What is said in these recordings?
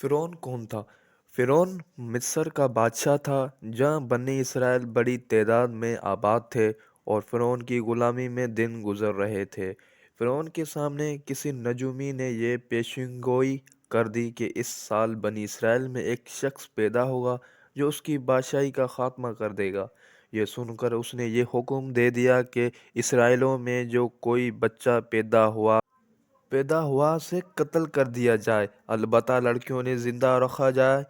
فرعون کون تھا؟ فرعون مصر کا بادشاہ تھا جہاں بنی اسرائیل بڑی تعداد میں آباد تھے اور فرعون کی غلامی میں دن گزر رہے تھے۔ فرعون کے سامنے کسی نجومی نے یہ پیشنگوئی کر دی کہ اس سال بنی اسرائیل میں ایک شخص پیدا ہوگا جو اس کی بادشاہی کا خاتمہ کر دے گا۔ یہ سن کر اس نے یہ حکم دے دیا کہ اسرائیلیوں میں جو کوئی بچہ پیدا ہوا سے قتل کر دیا جائے، البتہ لڑکیوں نے زندہ رکھا جائے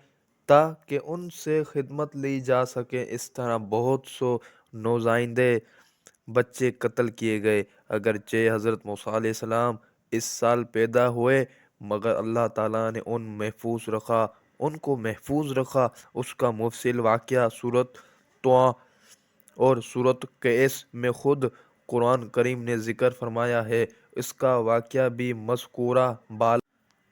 تاکہ ان سے خدمت لی جا سکے۔ اس طرح بہت سو نوزائیدہ بچے قتل کیے گئے، اگرچہ حضرت موسیٰ علیہ السلام اس سال پیدا ہوئے، مگر اللہ تعالیٰ نے ان کو محفوظ رکھا۔ اس کا مفصل واقعہ سورۃ طٰہٰ اور سورۃ کہف میں خود قرآن کریم نے ذکر فرمایا ہے۔ اس کا واقعہ بھی مذکورہ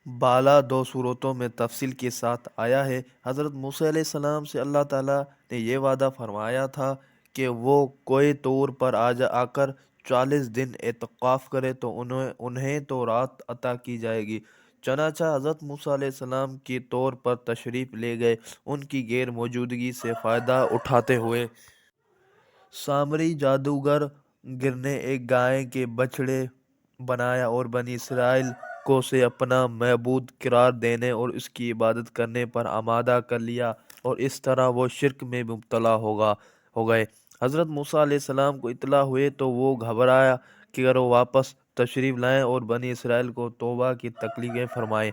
بالا دو صورتوں میں تفصیل کے ساتھ آیا ہے۔ حضرت موسیٰ علیہ السلام سے اللہ تعالیٰ نے یہ وعدہ فرمایا تھا کہ وہ کوہ طور پر آ کر 40 دن اعتکاف کرے تو انہیں تورات عطا کی جائے گی۔ چنانچہ حضرت موسیٰ علیہ السلام کی طور پر تشریف لے گئے۔ ان کی غیر موجودگی سے فائدہ اٹھاتے ہوئے سامری جادوگر نے ایک گائے کے بچڑے بنایا اور بنی اسرائیل کو اسے اپنا معبود قرار دینے اور اس کی عبادت کرنے پر آمادہ کر لیا، اور اس طرح وہ شرک میں مبتلا ہو گئے۔ حضرت موسیٰ علیہ السلام کو اطلاع ہوئی تو وہ گھبرایا کہ وہ واپس تشریف لائیں اور بنی اسرائیل کو توبہ کی تلقین فرمائیں۔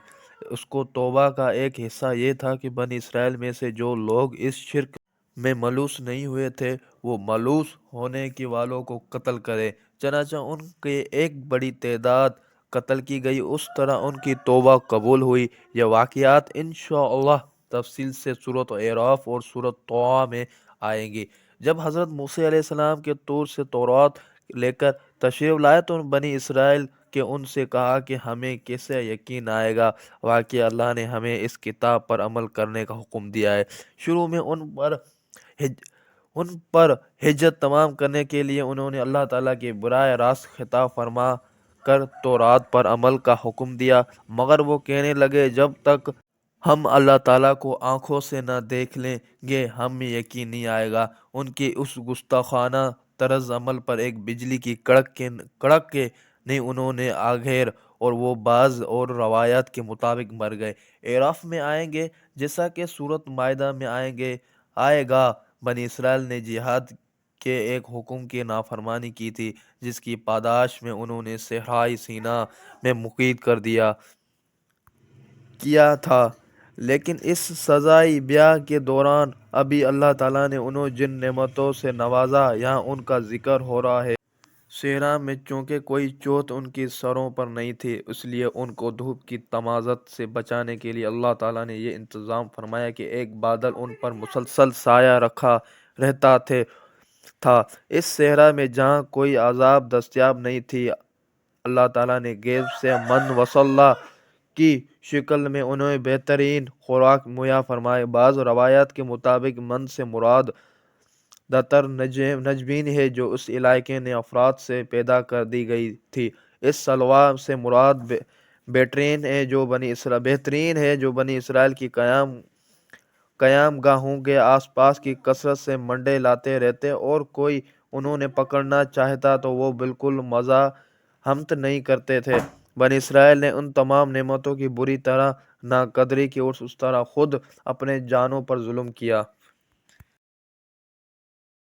اس کو توبہ کا ایک حصہ یہ تھا کہ بنی اسرائیل میں سے جو لوگ اس شرک میں ملوث نہیں ہوئے تھے وہ ملوث ہونے کی والوں کو قتل کرے۔ چنانچہ ان کی ایک بڑی تعداد قتل کی گئی، اس طرح ان کی توبہ قبول ہوئی۔ یہ واقعات انشاءاللہ تفصیل سے سورۃ اعراف اور سورۃ طٰہٰ میں آئیں گی۔ جب حضرت موسیٰ علیہ السلام کے طور سے تورات لے کر تشریف لائے تو بنی اسرائیل کے ان سے کہا کہ ہمیں کیسے یقین آئے گا، واقعی اللہ نے ہمیں اس کتاب پر عمل کرنے کا حکم دیا ہے۔ شروع میں ان پر حجت تمام کرنے کے لیے انہوں نے اللہ تعالیٰ کے براہ راست خطاب فرما کر تورات پر عمل کا حکم دیا، مگر وہ کہنے لگے جب تک ہم اللہ تعالیٰ کو آنکھوں سے نہ دیکھ لیں گے ہمیں یقین نہیں آئے گا۔ ان کی اس گستاخانہ طرز عمل پر ایک بجلی کی کڑک کے نہیں انہوں نے آگیر اور وہ بعض اور روایات کے مطابق مر گئے۔ اعراف میں آئیں گے جیسا کہ سورۃ مائدہ میں آئے گا۔ بنی اسرائیل نے جہاد کے ایک حکم کی نافرمانی کی تھی جس کی پاداش میں انہوں نے صحرائے سینا میں مقید کیا تھا، لیکن اس سزائے بیاہ کے دوران ابھی اللہ تعالیٰ نے انہیں جن نعمتوں سے نوازا یہاں ان کا ذکر ہو رہا ہے۔ صحرا میں چونکہ کوئی چوٹ ان کی سروں پر نہیں تھی، اس لیے ان کو دھوپ کی تمازت سے بچانے کے لیے اللہ تعالیٰ نے یہ انتظام فرمایا کہ ایک بادل ان پر مسلسل سایہ رہتا تھا۔ اس صحرا میں جہاں کوئی عذاب دستیاب نہیں تھی، اللہ تعالیٰ نے غیب سے من وسلویٰ کی شکل میں انہیں بہترین خوراک مہیا فرمائی۔ بعض روایات کے مطابق من سے مراد دتر نجمین ہے جو اس علاقے نے افراد سے پیدا کر دی گئی تھی۔ اس سلویٰ سے مراد بہترین ہے جو بنی اسرائیل کی قیام گاہوں کے آس پاس کی کثرت سے منڈے لاتے رہتے، اور کوئی انہیں پکڑنا چاہتا تو وہ بالکل مزاحمت نہیں کرتے تھے۔ بنی اسرائیل نے ان تمام نعمتوں کی بری طرح ناقدری کی اور اس طرح خود اپنے جانوں پر ظلم کیا۔